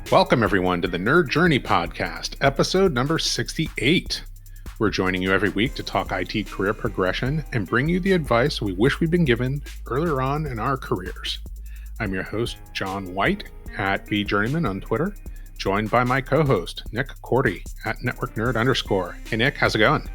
Welcome, everyone, to the Nerd Journey Podcast, episode number 68. We're joining you every week to talk IT career progression and bring you the advice we wish we'd been given earlier on in our careers. I'm your host, John White, at BJourneyman on Twitter, joined by my co-host, Nick Cordy, at NetworkNerd_. Hey, Nick, how's it going?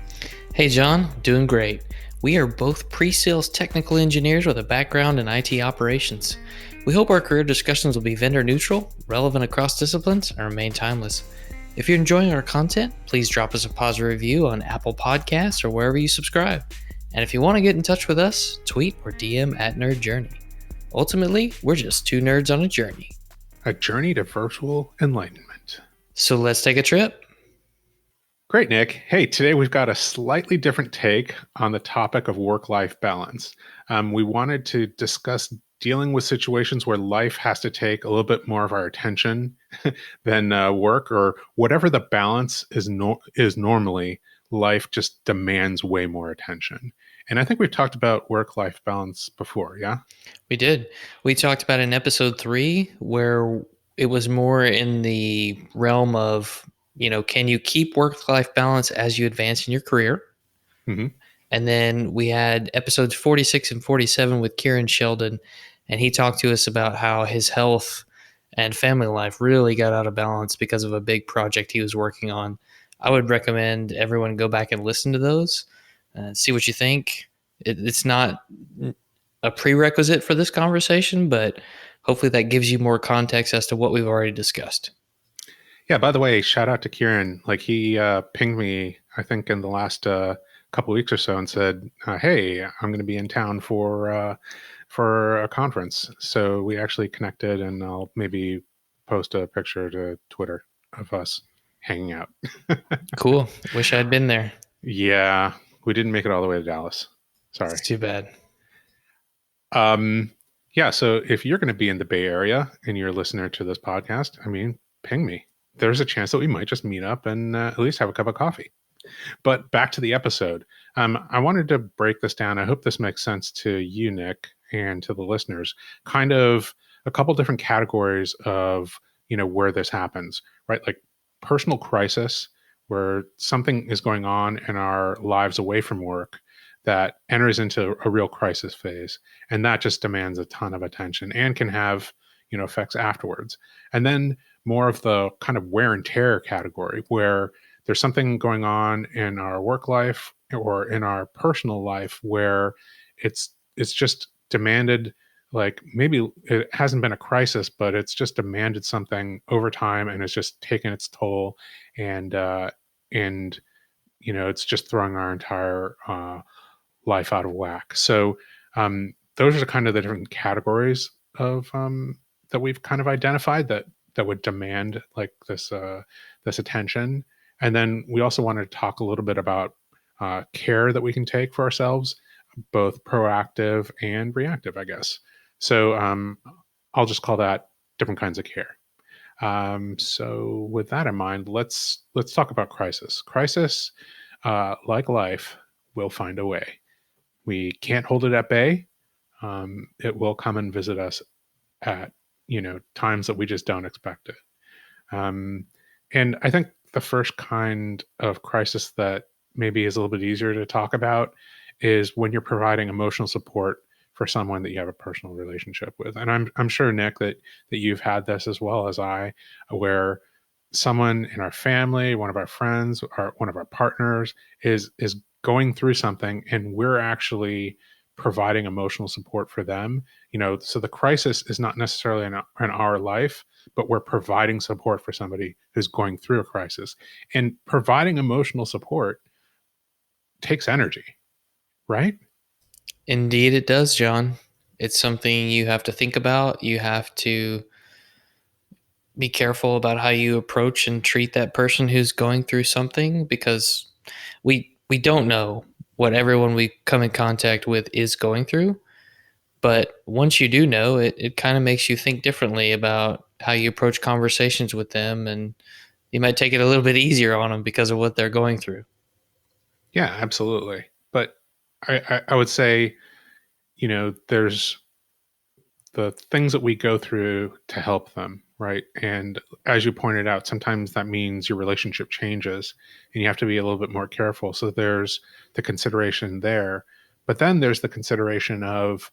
Hey, John, doing great. We are both pre-sales technical engineers with a background in IT operations. We hope our career discussions will be vendor neutral, relevant across disciplines, and remain timeless. If you're enjoying our content, please drop us a positive review on Apple Podcasts or wherever you subscribe. And if you want to get in touch with us, tweet or DM at Nerd Journey. Ultimately, we're just two nerds on a journey. A journey to virtual enlightenment. So let's take a trip. Great, Nick. Hey, today we've got a slightly different take on the topic of work-life balance. We wanted to discuss dealing with situations where life has to take a little bit more of our attention than work, or whatever the balance is normally, life just demands way more attention. And I think we've talked about work-life balance before, yeah? We did. We talked about in episode 3 where it was more in the realm of, can you keep work-life balance as you advance in your career? Mm-hmm. And then we had episodes 46 and 47 with Keiran Sheldon, and he talked to us about how his health and family life really got out of balance because of a big project he was working on. I would recommend everyone go back and listen to those and see what you think. It's not a prerequisite for this conversation, but hopefully that gives you more context as to what we've already discussed. Yeah, by the way, shout out to Keiran. Like, he pinged me, I think, in the last couple weeks or so, and said, hey, I'm going to be in town for a conference. So we actually connected, and I'll maybe post a picture to Twitter of us hanging out. Cool. Wish I'd been there. Yeah, we didn't make it all the way to Dallas. Sorry. It's too bad. Yeah, so if you're going to be in the Bay Area and you're a listener to this podcast, I mean, ping me. There's a chance that we might just meet up and at least have a cup of coffee. But back to the episode. I wanted to break this down. I hope this makes sense to you, Nick, and to the listeners. Kind of a couple different categories of, where this happens, right? Like personal crisis, where something is going on in our lives away from work that enters into a real crisis phase. And that just demands a ton of attention and can have, effects afterwards. And then more of the kind of wear and tear category, where there's something going on in our work life or in our personal life where it's just demanded, like maybe it hasn't been a crisis, but it's just demanded something over time and it's just taken its toll, and it's just throwing our entire life out of whack. So those are kind of the different categories of that we've kind of identified that would demand like this attention. And then we also wanted to talk a little bit about care that we can take for ourselves, both proactive and reactive, I guess. So I'll just call that different kinds of care. So with that in mind, let's talk about crisis. Crisis, like life, will find a way. We can't hold it at bay. It will come and visit us at times that we just don't expect it. And I think the first kind of crisis that maybe is a little bit easier to talk about is when you're providing emotional support for someone that you have a personal relationship with. And I'm sure, Nick, that you've had this as well as I, where someone in our family, one of our friends, or one of our partners is going through something, and we're actually providing emotional support for them. So the crisis is not necessarily in our life, but we're providing support for somebody who's going through a crisis. And providing emotional support takes energy, right? Indeed, it does, John. It's something you have to think about. You have to be careful about how you approach and treat that person who's going through something, because we don't know what everyone we come in contact with is going through. But once you do know, it kind of makes you think differently about how you approach conversations with them, and you might take it a little bit easier on them because of what they're going through. Yeah, absolutely. But I would say, there's the things that we go through to help them, right? And as you pointed out, sometimes that means your relationship changes and you have to be a little bit more careful. So there's the consideration there. But then there's the consideration of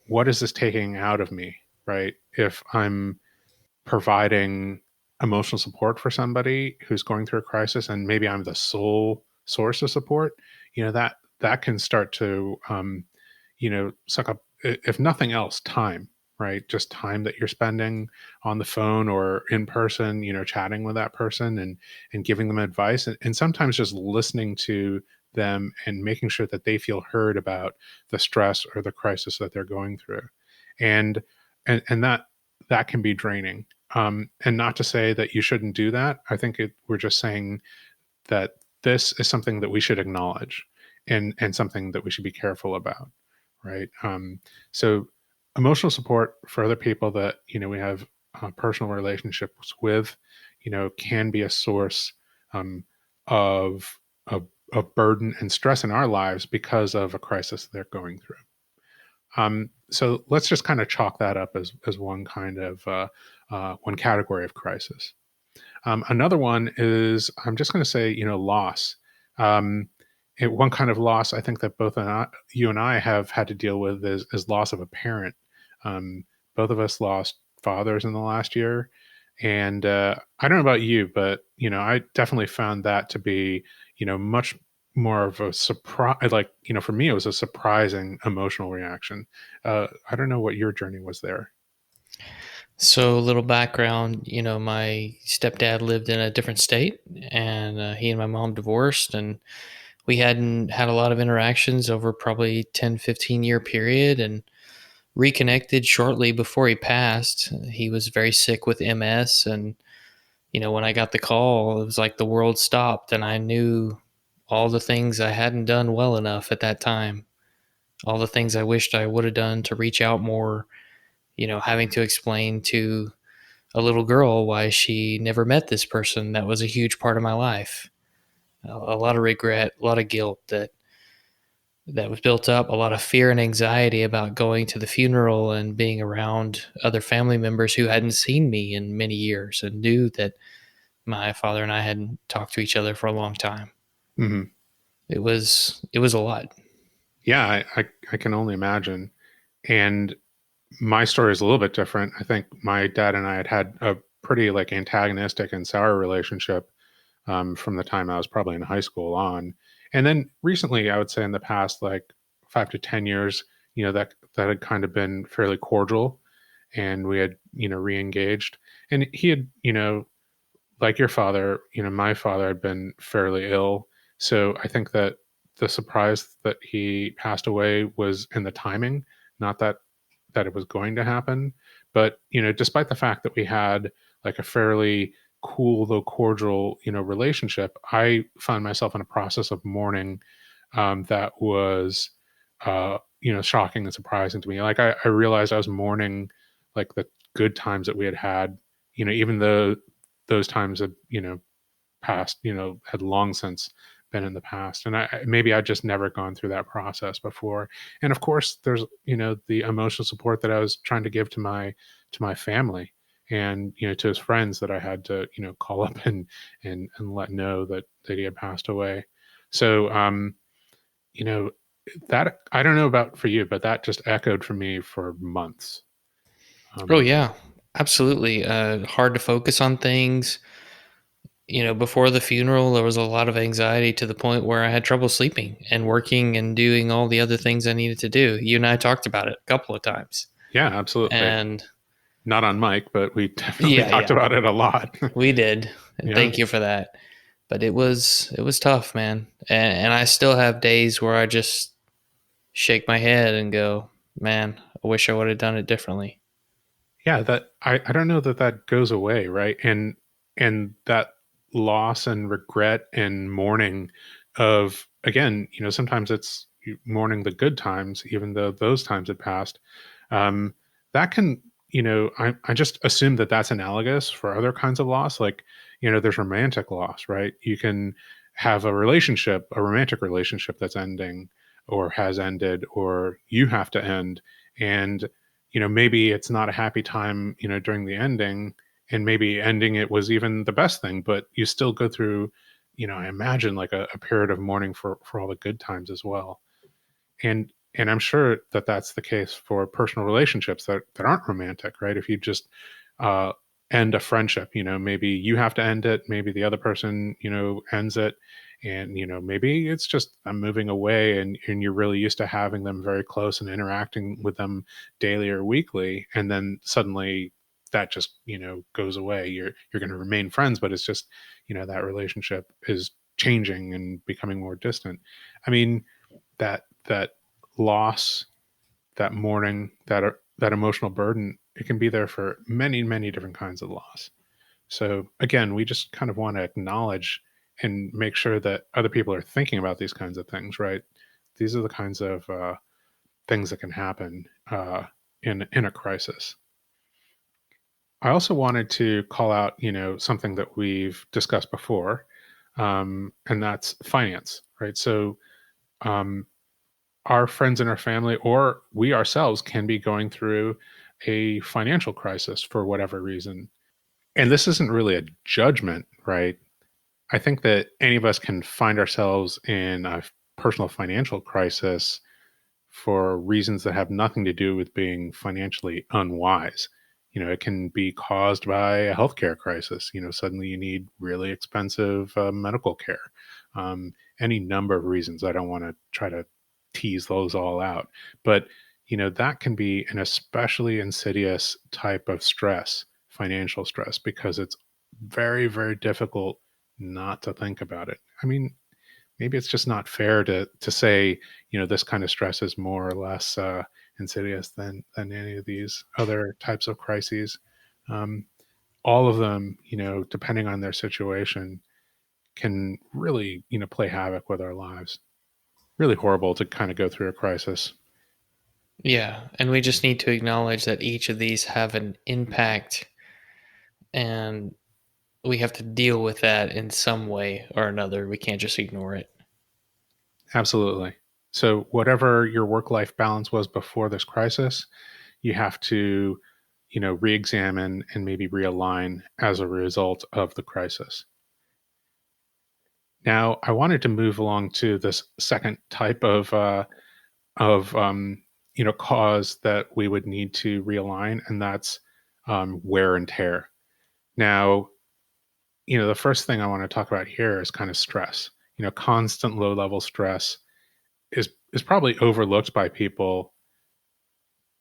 what is this taking out of me, right? If I'm providing emotional support for somebody who's going through a crisis and maybe I'm the sole source of support, that can start to suck up, if nothing else, time, right? Just time that you're spending on the phone or in person, chatting with that person and giving them advice, and sometimes just listening to them and making sure that they feel heard about the stress or the crisis that they're going through. And and, and that can be draining. And not to say that you shouldn't do that. I think we're just saying that this is something that we should acknowledge, and something that we should be careful about, right? So emotional support for other people that we have personal relationships with, can be a source um, of, of of burden and stress in our lives because of a crisis they're going through. So let's just kind of chalk that up as one kind of one category of crisis. Another one is, I'm just going to say, loss. Um, One kind of loss I think that you and I have had to deal with is loss of a parent. Both of us lost fathers in the last year, and I don't know about you, but I definitely found that to be much more of a surprise. Like for me, it was a surprising emotional reaction. I don't know what your journey was there. So, a little background, my stepdad lived in a different state, and he and my mom divorced, and we hadn't had a lot of interactions over probably 10, 15-year period, and reconnected shortly before he passed. He was very sick with MS, and when I got the call, it was like the world stopped, and I knew all the things I hadn't done well enough at that time, all the things I wished I would have done to reach out more, having to explain to a little girl why she never met this person that was a huge part of my life. A lot of regret, a lot of guilt that was built up, a lot of fear and anxiety about going to the funeral and being around other family members who hadn't seen me in many years and knew that my father and I hadn't talked to each other for a long time. Hmm. It was a lot. Yeah, I can only imagine. And my story is a little bit different. I think my dad and I had a pretty like antagonistic and sour relationship from the time I was probably in high school on. And then recently, I would say in the past like 5 to 10 years, that had kind of been fairly cordial, and we had re-engaged. And he had like your father, my father had been fairly ill. So I think that the surprise that he passed away was in the timing, not that it was going to happen. But, despite the fact that we had like a fairly cool though cordial, relationship, I found myself in a process of mourning that was shocking and surprising to me. Like I realized I was mourning like the good times that we had, even though those times had past, had long since been in the past. And maybe I'd just never gone through that process before. And of course, there's the emotional support that I was trying to give to my family, and to his friends that I had to call up and let know that he had passed away. So you know that, I don't know about for you, but that just echoed for me for months. Oh um yeah, absolutely. Hard to focus on things. Before the funeral, there was a lot of anxiety to the point where I had trouble sleeping and working and doing all the other things I needed to do. You and I talked about it a couple of times. yeah, absolutely. And Not on mic, but we definitely yeah, talked yeah, about it a lot. we did. And Yeah. thank you for that. But it was tough, man. And I still have days where I just shake my head and go, man, I wish I would have done it differently. Yeah, that I don't know that that goes away, right? And that loss and regret and mourning of, again, sometimes it's mourning the good times, even though those times had passed. Um, that can, I just assume that that's analogous for other kinds of loss. Like, there's romantic loss, right? You can have a romantic relationship that's ending or has ended, or you have to end. And maybe it's not a happy time, during the ending, and maybe ending it was even the best thing, but you still go through, I imagine like a period of mourning for all the good times as well. And I'm sure that that's the case for personal relationships that aren't romantic, right? If you just uh, end a friendship, maybe you have to end it, maybe the other person, ends it, and maybe it's just I'm moving away, and you're really used to having them very close and interacting with them daily or weekly, and then suddenly that just goes away. You're going to remain friends, but it's just that relationship is changing and becoming more distant. I mean, that loss, that mourning, that emotional burden, it can be there for many, many different kinds of loss. So again, we just kind of want to acknowledge and make sure that other people are thinking about these kinds of things, right? These are the kinds of things that can happen in a crisis. I also wanted to call out, something that we've discussed before, and that's finance, right? So um, our friends and our family or we ourselves can be going through a financial crisis for whatever reason. And this isn't really a judgment, right? I think that any of us can find ourselves in a personal financial crisis for reasons that have nothing to do with being financially unwise. It can be caused by a healthcare crisis. Suddenly you need really expensive medical care. Any number of reasons. I don't want to try to tease those all out, but that can be an especially insidious type of stress, financial stress, because it's very, very difficult not to think about it. I mean, maybe it's just not fair to say this kind of stress is more or less insidious than any of these other types of crises. um, all of them, depending on their situation, can really play havoc with our lives. Really horrible to kind of go through a crisis. Yeah, and we just need to acknowledge that each of these have an impact, and we have to deal with that in some way or another. We can't just ignore it. Absolutely. So whatever your work life balance was before this crisis, you have to re-examine and maybe realign as a result of the crisis. Now, I wanted to move along to this second type of cause that we would need to realign, and that's wear and tear. Now, the first thing I want to talk about here is kind of stress. Constant low level stress is probably overlooked by people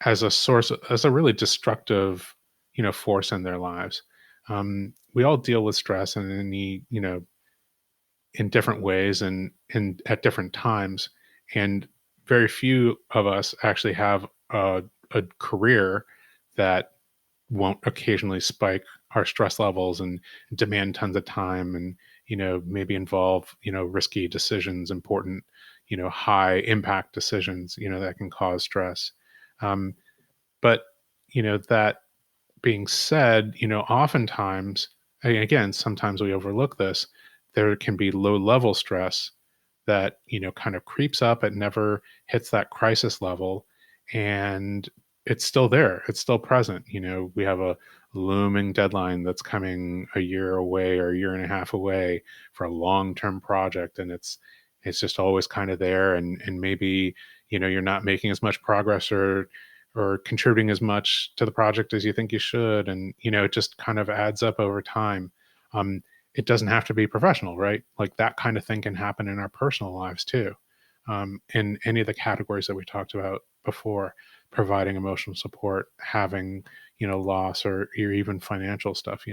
as a source, as a really destructive force in their lives. We all deal with stress in any in different ways and at different times. And very few of us actually have a career that won't occasionally spike our stress levels and demand tons of time and maybe involve risky decisions, important high impact decisions that can cause stress. um, but that being said, oftentimes, and again, sometimes we overlook this, there can be low level stress that, kind of creeps up. It never hits that crisis level. And it's still there. It's still present. We have a looming deadline that's coming a year away or a year and a half away for a long term project. And it's just always kind of there. And maybe, you're not making as much progress or contributing as much to the project as you think you should, and it just kind of adds up over time. It doesn't have to be professional, right? Like that kind of thing can happen in our personal lives too. In any of the categories that we talked about before, providing emotional support, having loss, or even financial stuff.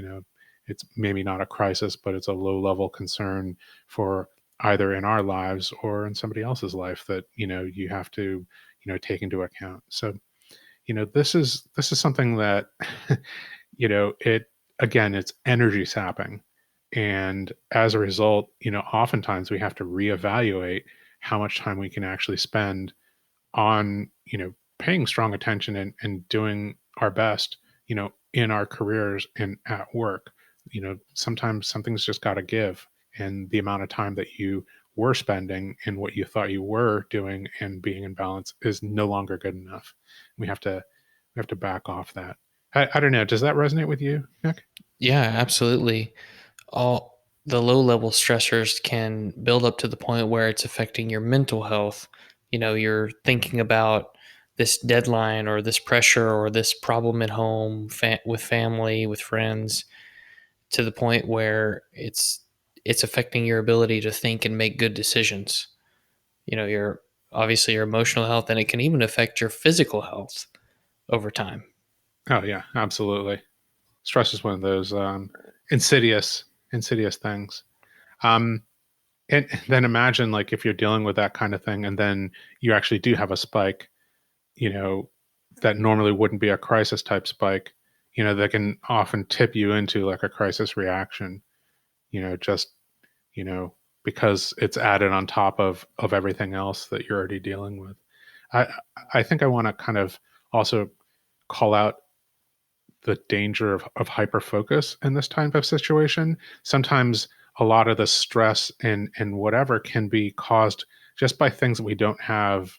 It's maybe not a crisis, but it's a low level concern for either in our lives or in somebody else's life that you have to take into account. So this is something that it, again, it's energy sapping, and as a result, oftentimes we have to reevaluate how much time we can actually spend on paying strong attention and doing our best in our careers and at work. Sometimes something's just got to give, and the amount of time that you were spending in what you thought you were doing and being in balance is no longer good enough. We have to back off that. I don't know, does that resonate with you, Nick? Yeah, absolutely. All the low level stressors can build up to the point where it's affecting your mental health. You're thinking about this deadline or this pressure or this problem at home, with family, with friends, to the point where it's affecting your ability to think and make good decisions. Your obviously your emotional health, and it can even affect your physical health over time. Oh yeah, absolutely. Stress is one of those insidious things. Um, and then imagine like if you're dealing with that kind of thing, and then you actually do have a spike, you know, that normally wouldn't be a crisis type spike, that can often tip you into like a crisis reaction, just, you know, because it's added on top of everything else that you're already dealing with. I I think I want to kind of also call out the danger of hyper focus in this type of situation. Sometimes a lot of the stress and whatever can be caused just by things that we don't have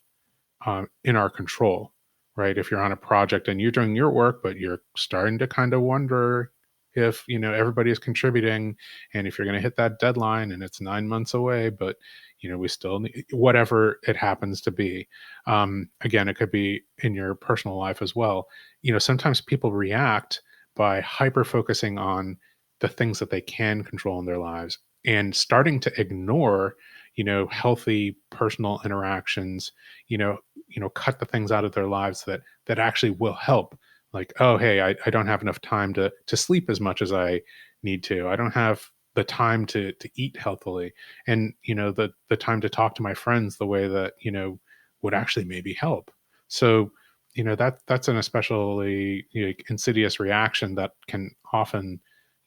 in our control, right? If you're on a project and you're doing your work, but you're starting to kind of wonder if everybody is contributing, and if you're going to hit that deadline and it's 9 months away, but we still need whatever it happens to be. Again, it could be in your personal life as well. Sometimes people react by hyper focusing on the things that they can control in their lives and starting to ignore healthy personal interactions, you know cut the things out of their lives that actually will help. Like, oh hey, I don't have enough time to sleep as much as I need to. I don't have the time to eat healthily, and the time to talk to my friends the way that would actually maybe help. So that's an especially insidious reaction that can often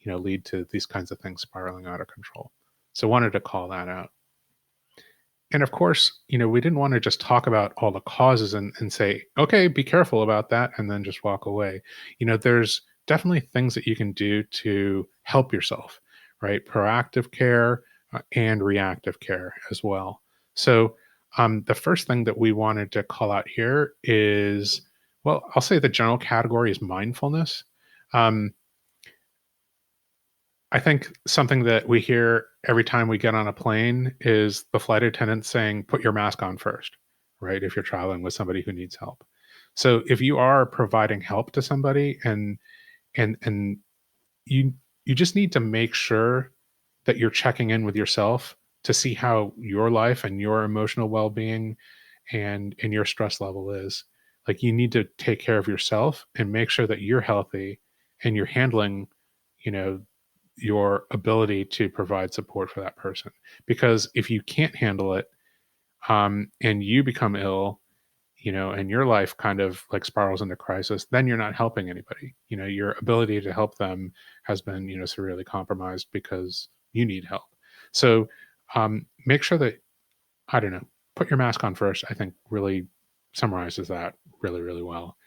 lead to these kinds of things spiraling out of control. So wanted to call that out. And of course, we didn't want to just talk about all the causes and say, okay, be careful about that, and then just walk away. There's definitely things that you can do to help yourself, right? Proactive care and reactive care as well. So, the first thing that we wanted to call out here is, well, I'll say the general category is mindfulness. Um, I think something that we hear every time we get on a plane is the flight attendant saying, "Put your mask on first," right? If you're traveling with somebody who needs help. So if you are providing help to somebody and you you just need to make sure that you're checking in with yourself to see how your life and your emotional well-being and your stress level is. Like, you need to take care of yourself and make sure that you're healthy and you're handling, you know, your ability to provide support for that person. Because if you can't handle it, and you become ill, and your life kind of like spirals into crisis, then you're not helping anybody. Your ability to help them has been, severely compromised because you need help. So make sure that, I don't know, put your mask on first, I think really summarizes that really, really well.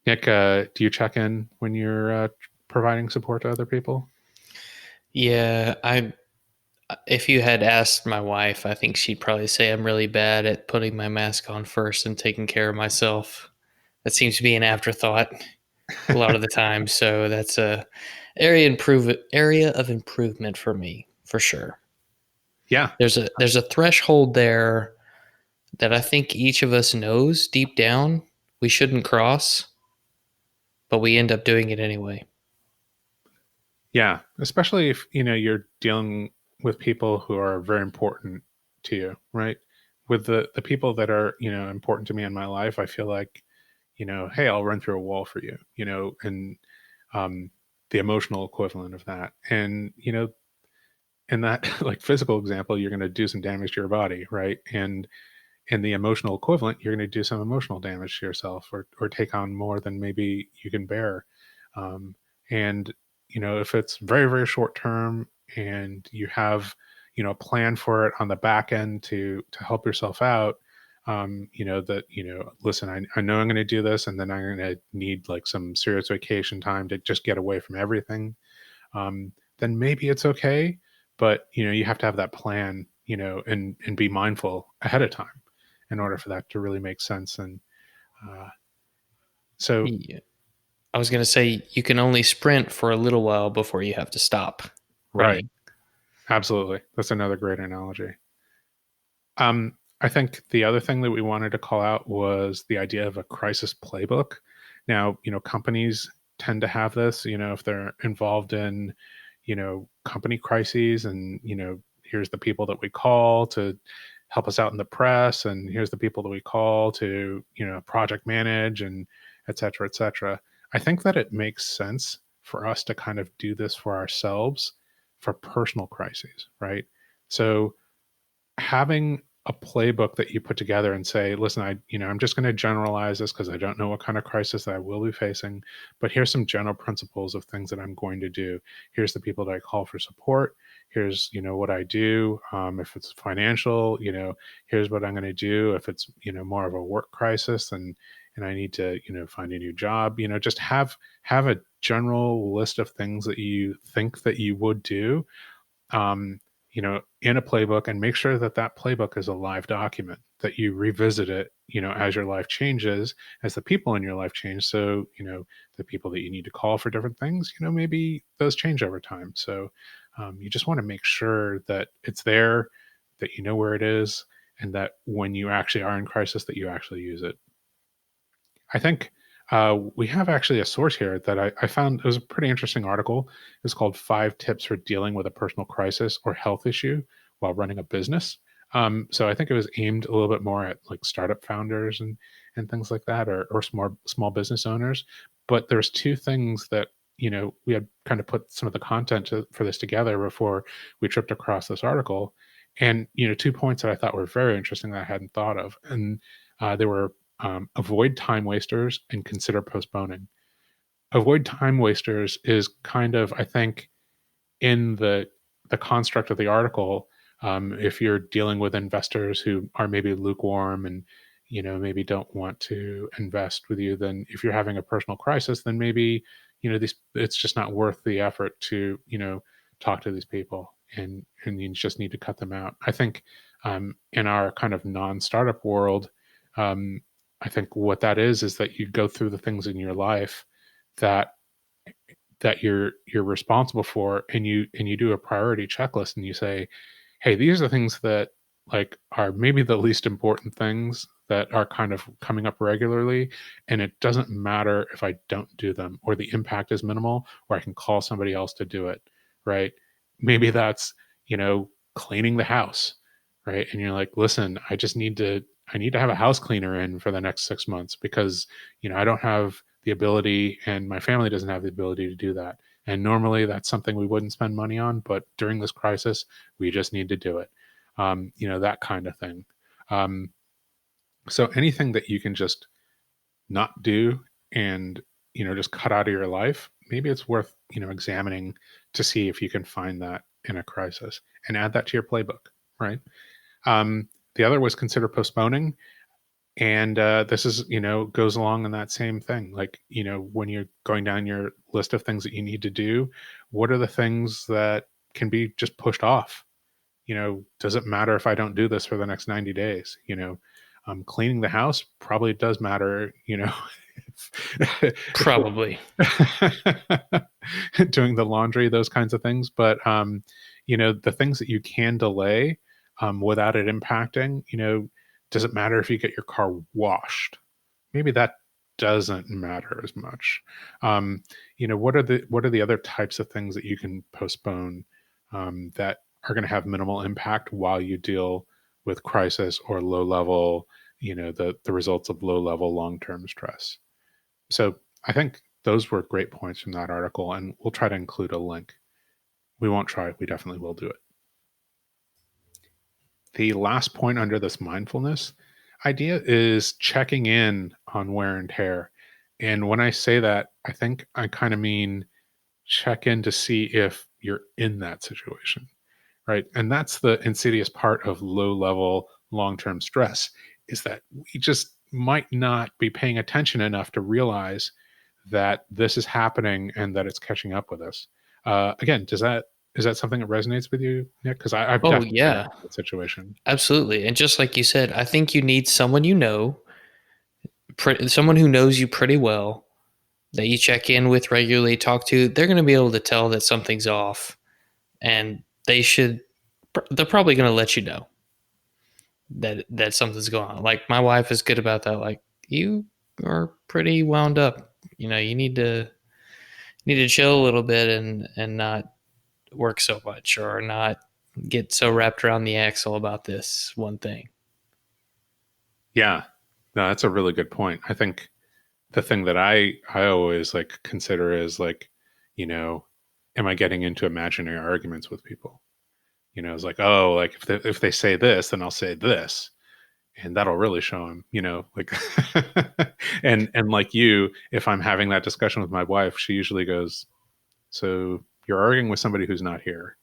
Nick, do you check in when you're providing support to other people? Yeah, I if you had asked my wife, I think she'd probably say I'm really bad at putting my mask on first and taking care of myself. That seems to be an afterthought a lot of the time. So that's a area of improvement for me for sure. Yeah. There's a threshold there that I think each of us knows deep down we shouldn't cross, but we end up doing it anyway. Yeah, especially if, you're dealing with people who are very important to you, right? With the people that are, important to me in my life, I feel like, hey, I'll run through a wall for you, and um the emotional equivalent of that. And, in that like physical example, you're going to do some damage to your body, right? And in the emotional equivalent, you're going to do some emotional damage to yourself, or take on more than maybe you can bear. Um, and if it's very, very short term and you have a plan for it on the back end to help yourself out, that listen, I know I'm going to do this, and then I'm going to need like some serious vacation time to just get away from everything. Then maybe it's okay, but you have to have that plan, and be mindful ahead of time in order for that to really make sense. And uh, so Yeah. I was going to say you can only sprint for a little while before you have to stop Right. running. Absolutely. That's another great analogy. I think the other thing that we wanted to call out was the idea of a crisis playbook. Now, companies tend to have this, if they're involved in, company crises and, here's the people that we call to help us out in the press and here's the people that we call to, project manage and et cetera, et cetera. I think that it makes sense for us to kind of do this for ourselves for personal crises, right? So having a playbook that you put together and say, listen, I'm just going to generalize this because I don't know what kind of crisis that I will be facing, but here's some general principles of things that I'm going to do. Here's the people that I call for support. Here's, what I do. If it's financial, here's what I'm going to do. If it's, more of a work crisis and I need to, find a new job, just have a general list of things that you think that you would do, um, in a playbook, and make sure that that playbook is a live document that you revisit it, as your life changes, as the people in your life change. So, the people that you need to call for different things, maybe those change over time. So, you just want to make sure that it's there, that you know where it is, and that when you actually are in crisis, that you actually use it. I think we have actually a source here that I found. It was a pretty interesting article. It's called Five Tips for Dealing with a Personal Crisis or Health Issue While Running a Business. So I think it was aimed a little bit more at like startup founders and things like that, or small business owners. But there's two things that we had kind of put some of the content for this together before we tripped across this article, and 2 points that I thought were very interesting that I hadn't thought of, and they were avoid time wasters and consider postponing. Avoid time wasters is kind of, I think, in the construct of the article. If you're dealing with investors who are maybe lukewarm and maybe don't want to invest with you, then if you're having a personal crisis, then maybe these it's just not worth the effort to talk to these people, and you just need to cut them out. I think in our kind of non-startup world, um, I think what that is that you go through the things in your life that you're responsible for, and you do a priority checklist and you say, hey, these are the things that like are maybe the least important things that are kind of coming up regularly, and it doesn't matter if I don't do them, or the impact is minimal, or I can call somebody else to do it, right? Maybe that's cleaning the house, right? And you're like, listen, I need to have a house cleaner in for the next 6 months because I don't have the ability, and my family doesn't have the ability to do that. And normally that's something we wouldn't spend money on, but during this crisis, we just need to do it. That kind of thing. Um, so anything that you can just not do and just cut out of your life, maybe it's worth examining to see if you can find that in a crisis and add that to your playbook, right? The other was consider postponing. And this is, goes along in that same thing. Like, when you're going down your list of things that you need to do, what are the things that can be just pushed off? Does it matter if I don't do this for the next 90 days? Cleaning the house probably does matter, if we're Probably. doing the laundry, those kinds of things. But, the things that you can delay without it impacting, does it matter if you get your car washed? Maybe that doesn't matter as much. What are the other types of things that you can postpone that are going to have minimal impact while you deal with crisis or low level, the results of low level long term stress. So I think those were great points from that article, and we'll try to include a link. We won't try, we definitely will do it. The last point under this mindfulness idea is checking in on wear and tear. And when I say that, I think I kind of mean check in to see if you're in that situation, right? And that's the insidious part of low level long term stress, is that we just might not be paying attention enough to realize that this is happening and that it's catching up with us. Again, is that something that resonates with you, Nick? Because I've Oh, definitely been in yeah, that situation. absolutely. And just like you said, I think you need someone someone who knows you pretty well, that you check in with regularly, talk to, they're going to be able to tell that something's off, and they're probably going to let you know that something's going on. Like my wife is good about that. Like, you are pretty wound up. You need to chill a little bit and not work so much, or not get so wrapped around the axle about this one thing. Yeah. No, that's a really good point. I think the thing that I always like consider is like, you know, am I getting into imaginary arguments with people? It's like, oh, like if they say this, then I'll say this, and that'll really show them, like. And like you, if I'm having that discussion with my wife, she usually goes, so you're arguing with somebody who's not here.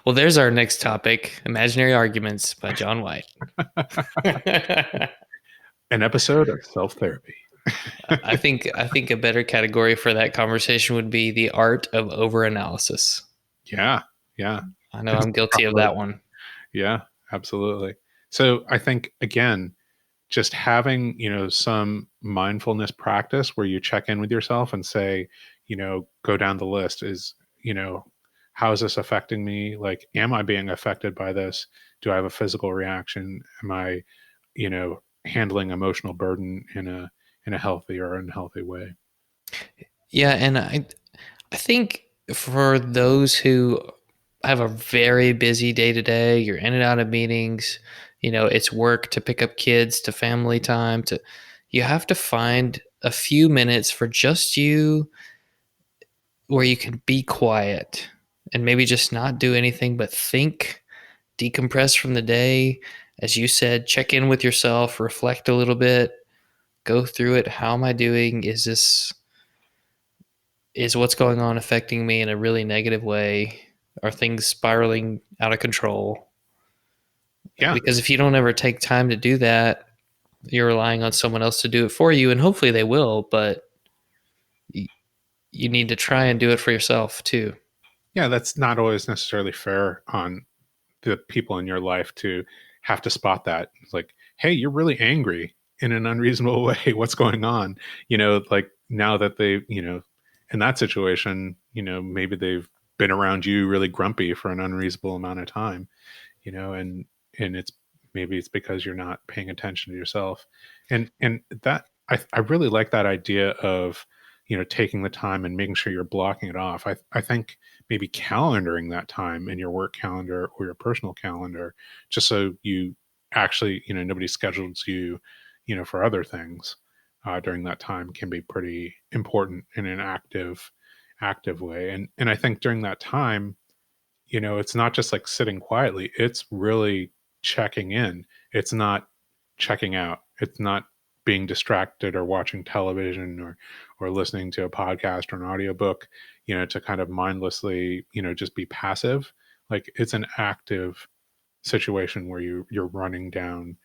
Well, there's our next topic: imaginary arguments by John White. An episode of self therapy. I think a better category for that conversation would be the art of overanalysis. Yeah, yeah. I know It's I'm guilty of proper. that one. Yeah, absolutely. So I think again, just having, some mindfulness practice where you check in with yourself and say, go down the list is, how is this affecting me? Like, am I being affected by this? Do I have a physical reaction? Am I, handling emotional burden in a healthy or unhealthy way? Yeah, and I think for those who have a very busy day to day, you're in and out of meetings, it's work to pick up kids, to family time, to you have to find a few minutes for just you where you can be quiet and maybe just not do anything but think, decompress from the day. As you said, check in with yourself, reflect a little bit, go through it. How am I doing? Is what's going on affecting me in a really negative way? Are things spiraling out of control? Yeah. Because if you don't ever take time to do that, you're relying on someone else to do it for you, and hopefully they will, but you need to try and do it for yourself too. Yeah. That's not always necessarily fair on the people in your life to have to spot that. It's like, hey, you're really angry in an unreasonable way. What's going on? Like now that they, in that situation, maybe they've been around you really grumpy for an unreasonable amount of time, and it's because you're not paying attention to yourself. And that I really like that idea of, taking the time and making sure you're blocking it off. I think maybe calendaring that time in your work calendar or your personal calendar, just so you actually, nobody schedules you, for other things during that time, can be pretty important in an active way. And I think during that time, it's not just like sitting quietly, it's really checking in. It's not checking out. It's not being distracted or watching television or listening to a podcast or an audiobook, to kind of mindlessly, just be passive. Like it's an active situation where you're running down,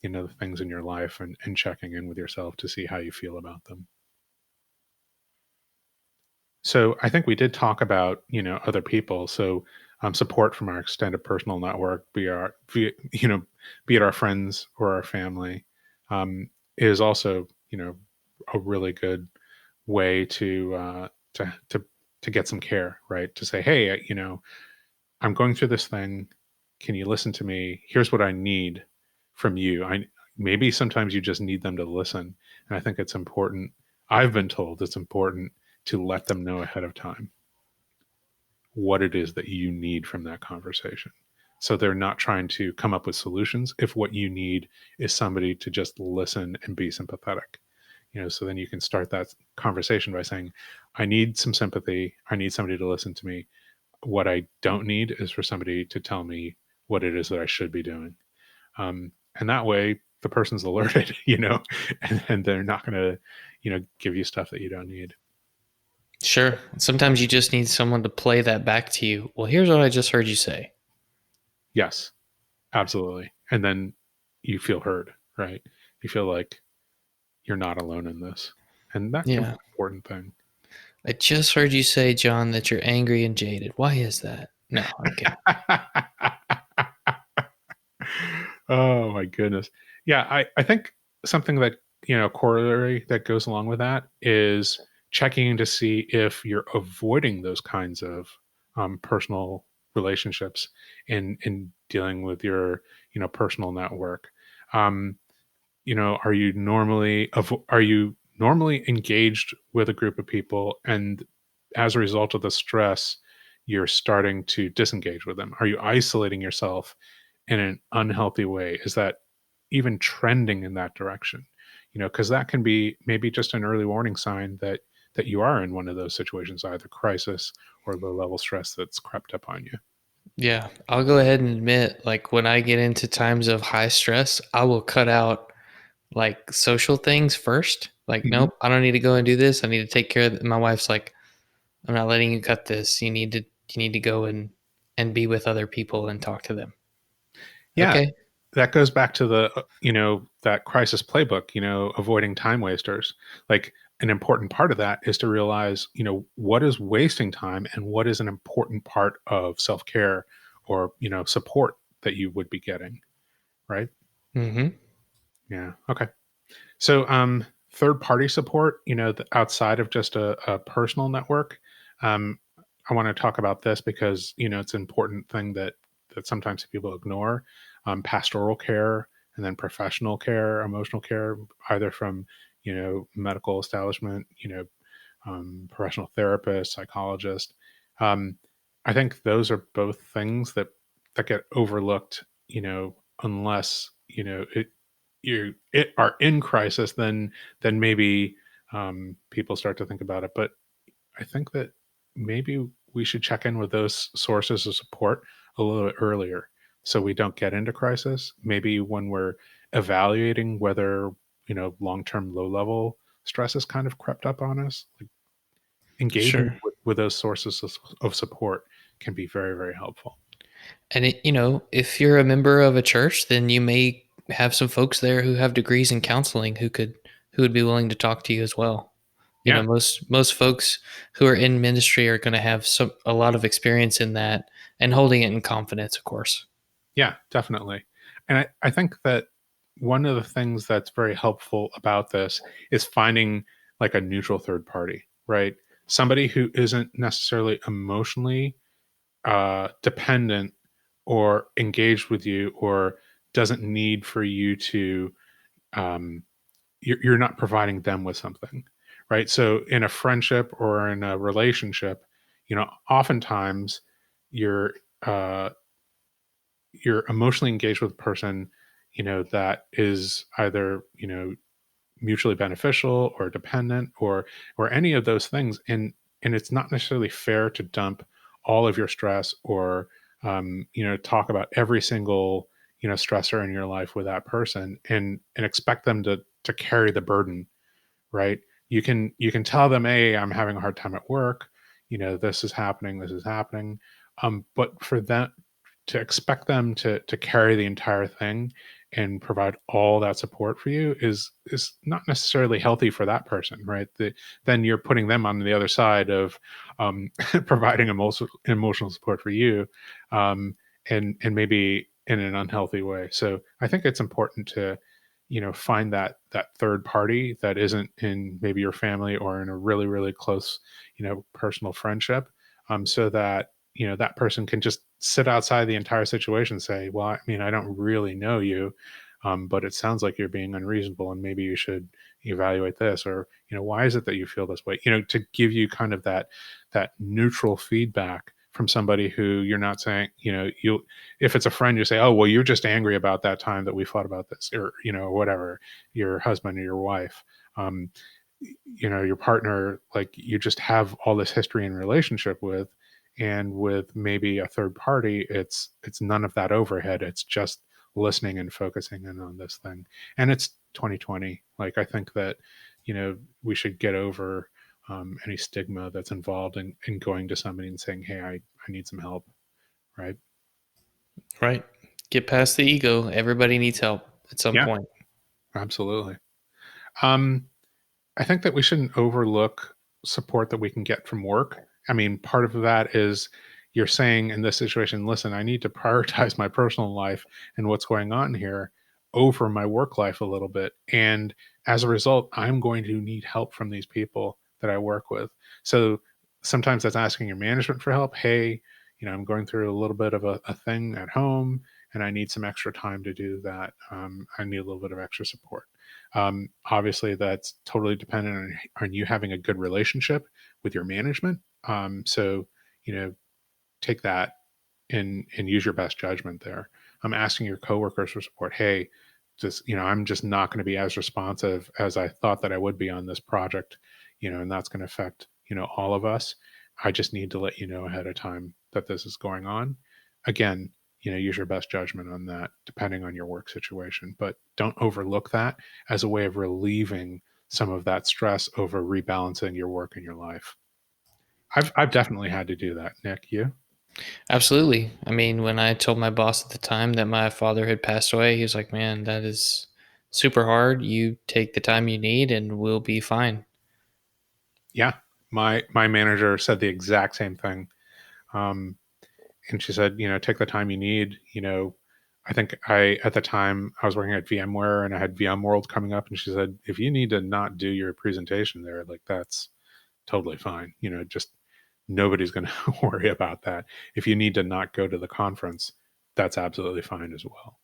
the things in your life and checking in with yourself to see how you feel about them. So I think we did talk about, other people. So support from our extended personal network, be it our friends or our family, is also, a really good way to get some care, right? To say, hey, I'm going through this thing. Can you listen to me? Here's what I need from you. I Maybe sometimes you just need them to listen, and I think it's important. I've been told it's important to let them know ahead of time what it is that you need from that conversation. So they're not trying to come up with solutions if what you need is somebody to just listen and be sympathetic. So then you can start that conversation by saying, I need some sympathy. I need somebody to listen to me. What I don't need is for somebody to tell me what it is that I should be doing. And that way the person's alerted, and they're not going to, give you stuff that you don't need. Sure. Sometimes you just need someone to play that back to you. Well, here's what I just heard you say. Yes, absolutely. And then you feel heard, right? You feel like you're not alone in this. And that can be Yeah. an important thing. I just heard you say, John, that you're angry and jaded. Why is that? No, I'm kidding. Oh my goodness. Yeah, I think something that, corollary that goes along with that is checking in to see if you're avoiding those kinds of personal relationships in dealing with your personal network. Um, are you normally engaged with a group of people, and as a result of the stress, you're starting to disengage with them? Are you isolating yourself in an unhealthy way? Is that even trending in that direction? Because that can be maybe just an early warning sign that you are in one of those situations, either crisis or low level stress that's crept up on you. Yeah, I'll go ahead and admit, like when I get into times of high stress, I will cut out like social things first. Like, Mhm. nope, I don't need to go and do this. I need to take care of my wife's like, I'm not letting you cut this. You need to go and be with other people and talk to them. Yeah, Okay. that goes back to that crisis playbook, avoiding time wasters. Like, an important part of that is to realize, what is wasting time and what is an important part of self-care or, support that you would be getting, right? Mm-hmm. Yeah. Okay. So, third party support, outside of just a personal network, um, I want to talk about this because it's an important thing that sometimes people ignore. Pastoral care and then professional care, emotional care, either from medical establishment, professional therapist, psychologist. Um, I think those are both things that get overlooked, unless it are in crisis, then maybe people start to think about it. But I think that maybe we should check in with those sources of support a little bit earlier so we don't get into crisis. Maybe when we're evaluating whether long-term low-level stress has kind of crept up on us, like engaging Sure. with those sources of support can be very, very helpful. And if you're a member of a church, then you may have some folks there who have degrees in counseling who would be willing to talk to you as well. Yeah. Most folks who are in ministry are going to have a lot of experience in that and holding it in confidence, of course. Yeah, definitely. And I think that one of the things that's very helpful about this is finding like a neutral third party, right? Somebody who isn't necessarily emotionally dependent or engaged with you or doesn't need for you to, um, you're not providing them with something, right? So in a friendship or in a relationship, oftentimes you're, uh, you're emotionally engaged with a person, that is either, mutually beneficial or dependent or any of those things. And it's not necessarily fair to dump all of your stress or talk about every single stressor in your life with that person and expect them to carry the burden, right? You can tell them, hey, I'm having a hard time at work, this is happening. But for them to expect them to carry the entire thing and provide all that support for you is not necessarily healthy for that person, right? Then you're putting them on the other side of providing emotional support for you, um, and maybe in an unhealthy way. So I think it's important to find that third party that isn't in maybe your family or in a really really close personal friendship, so that that person can just sit outside the entire situation and say, well, I mean, I don't really know you, but it sounds like you're being unreasonable and maybe you should evaluate this, or why is it that you feel this way, to give you kind of that neutral feedback from somebody who you're not saying, you if it's a friend, you say, oh, well, you're just angry about that time that we fought about this, or whatever, your husband or your wife, um, your partner, like you just have all this history and relationship with. And with maybe a third party, it's none of that overhead. It's just listening and focusing in on this thing. And it's 2020. Like, I think that we should get over any stigma that's involved in going to somebody and saying, hey, I need some help, right? Right. Get past the ego. Everybody needs help at some Yeah, point. absolutely. um I think that we shouldn't overlook support that we can get from work. I mean, part of that is you're saying in this situation, listen, I need to prioritize my personal life and what's going on here. over my work life a little bit. And as a result, I'm going to need help from these people that I work with. So sometimes that's asking your management for help. Hey, I'm going through a little bit of a thing at home and I need some extra time to do that. I need a little bit of extra support. Obviously, that's totally dependent on you having a good relationship with your management. So, you know, take that and use your best judgment there. I'm asking your coworkers for support. Hey, I'm just not going to be as responsive as I thought that I would be on this project, and that's going to affect, all of us. I just need to let you know ahead of time that this is going on. Again, use your best judgment on that depending on your work situation, but don't overlook that as a way of relieving some of that stress over rebalancing your work and your life. I've definitely had to do that. Nick, you? Absolutely. I mean, when I told my boss at the time that my father had passed away, he was like, "Man, that is super hard. You take the time you need and we'll be fine." Yeah, my manager said the exact same thing, um, and she said, take the time you need. I think at the time I was working at VMware and I had VMworld coming up, and she said, if you need to not do your presentation there, like that's totally fine. Just nobody's going to worry about that. If you need to not go to the conference, that's absolutely fine as well.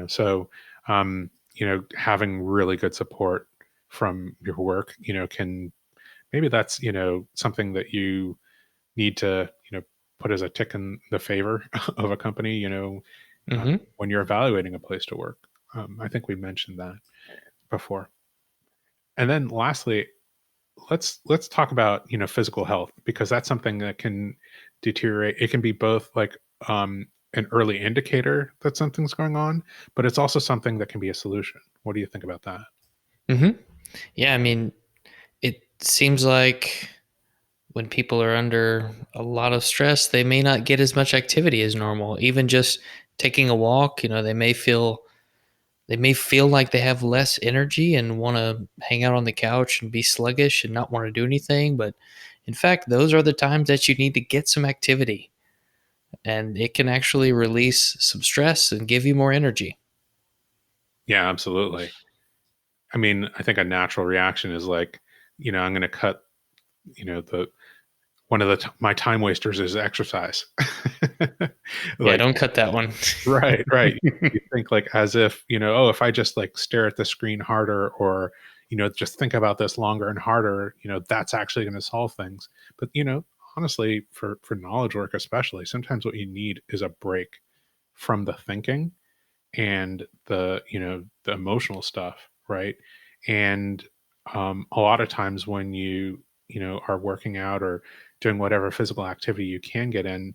So having really good support from your work, can maybe that's something that you need to put as a tick in the favor of a company Hmm. when you're evaluating a place to work. I think we mentioned that before. And then lastly, let's talk about physical health, because that's something that can deteriorate. It can be both like an early indicator that something's going on, but it's also something that can be a solution. What do you think about that? Hmm. Yeah, I mean, it seems like when people are under a lot of stress, they may not get as much activity as normal. Even just taking a walk, they may feel like they have less energy and want to hang out on the couch and be sluggish and not want to do anything. But in fact, those are the times that you need to get some activity, and it can actually release some stress and give you more energy. Yeah, absolutely. I mean, I think a natural reaction is like, I'm going to cut, the one of my time wasters is exercise. Yeah, Like, don't cut that one. right, right. You think like as if, oh, if I just like stare at the screen harder, or, just think about this longer and harder, that's actually going to solve things. But, honestly, for knowledge work especially, sometimes what you need is a break from the thinking and the emotional stuff, right? And a lot of times when you are working out or doing whatever physical activity you can get in,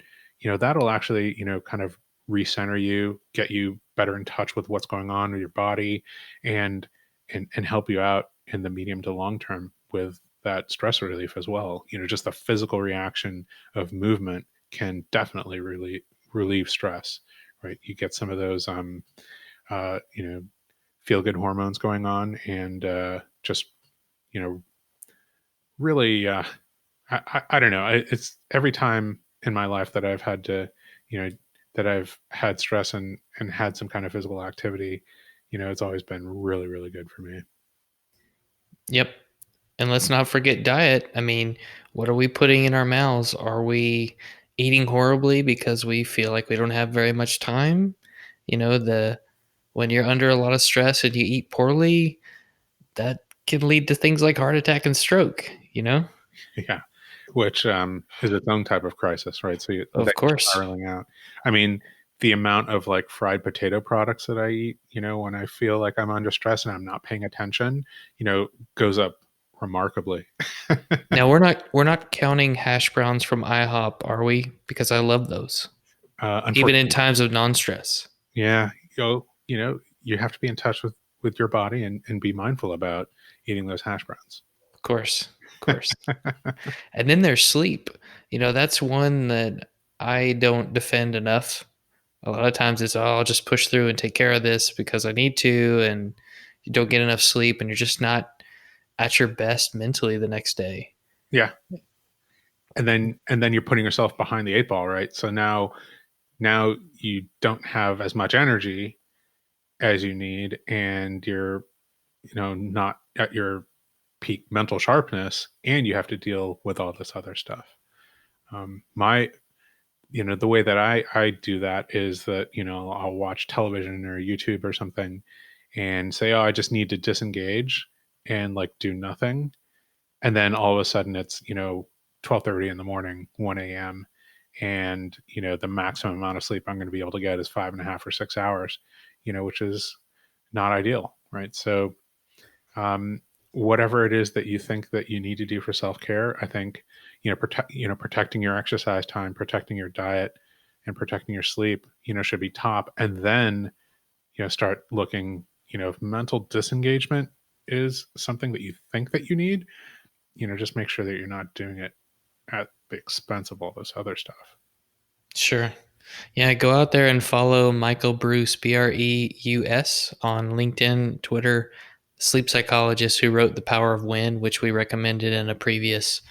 that'll actually kind of recenter you, get you better in touch with what's going on with your body, and and help you out in the medium to long term with that stress relief as well. Just the physical reaction of movement can definitely relieve stress, right? You get some of those uh, you know, feel good hormones going on, and just you know, really, I don't know. It's every time in my life that I've had to, you know, that I've had stress and had some kind of physical activity, it's always been really, really good for me. Yep. And let's not forget diet. I mean, what are we putting in our mouths? Are we eating horribly because we feel like we don't have very much time? The when you're under a lot of stress and you eat poorly, that can lead to things like heart attack and stroke. Yeah, which is its own type of crisis, right? So Of that you're course. spiraling out. I mean, the amount of like fried potato products that I eat, when I feel like I'm under stress and I'm not paying attention, goes up remarkably. Now we're not counting hash browns from IHOP, are we? Because I love those. Even in Unfortunately, times of non-stress. yeah, you have to be in touch with your body and be mindful about eating those hash browns. Of course. Of course. And then there's sleep. That's one that I don't defend enough. A lot of times it's, oh, I'll just push through and take care of this because I need to, and you don't get enough sleep and you're just not at your best mentally the next day. Yeah, and then you're putting yourself behind the eight ball, right? So now you don't have as much energy, as you need, and you're, not at your peak mental sharpness, and you have to deal with all this other stuff. My the way that I do that is that, I'll watch television or YouTube or something and say, "Oh, I just need to disengage and, like, do nothing." And then all of a sudden it's, 12:30 in the morning, 1 a.m., and, the maximum amount of sleep I'm gonna be able to get is 5.5 or 6 hours, which is not ideal, right? So, um, whatever it is that you think that you need to do for self-care, I think, protecting your exercise time, protecting your diet, and protecting your sleep, should be top. And then, start looking, if mental disengagement is something that you think that you need, just make sure that you're not doing it at the expense of all this other stuff. Sure. Yeah, go out there and follow Michael Bruce, Breus, on LinkedIn, Twitter, sleep psychologist who wrote The Power of When, which we recommended in a previous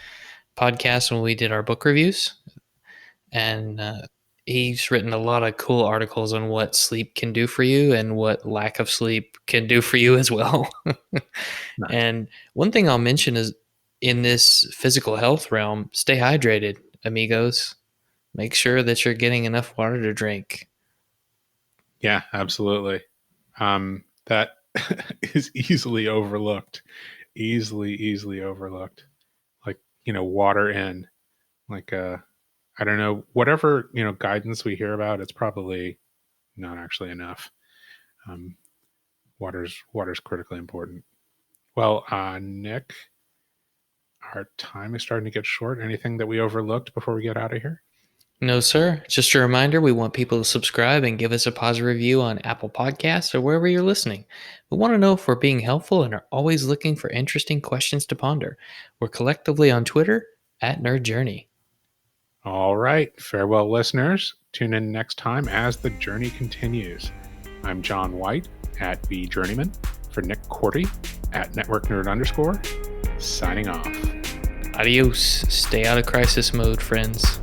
podcast when we did our book reviews. And he's written a lot of cool articles on what sleep can do for you and what lack of sleep can do for you as well. Nice. And one thing I'll mention is in this physical health realm, stay hydrated, amigos. Make sure that you're getting enough water to drink. Yeah, absolutely. That is easily overlooked. Easily overlooked. Like, water in. Like, I don't know, whatever, guidance we hear about, it's probably not actually enough. Um, water's critically important. Well, Nick, our time is starting to get short. Anything that we overlooked before we get out of here? No, sir. Just a reminder, we want people to subscribe and give us a positive review on Apple Podcasts or wherever you're listening. We want to know if we're being helpful and are always looking for interesting questions to ponder. We're collectively on Twitter at Nerd Journey. All right. Farewell, listeners. Tune in next time as the journey continues. I'm John White at B Journeyman, for Nick Cordy at Network Nerd _, signing off. Adios. Stay out of crisis mode, friends.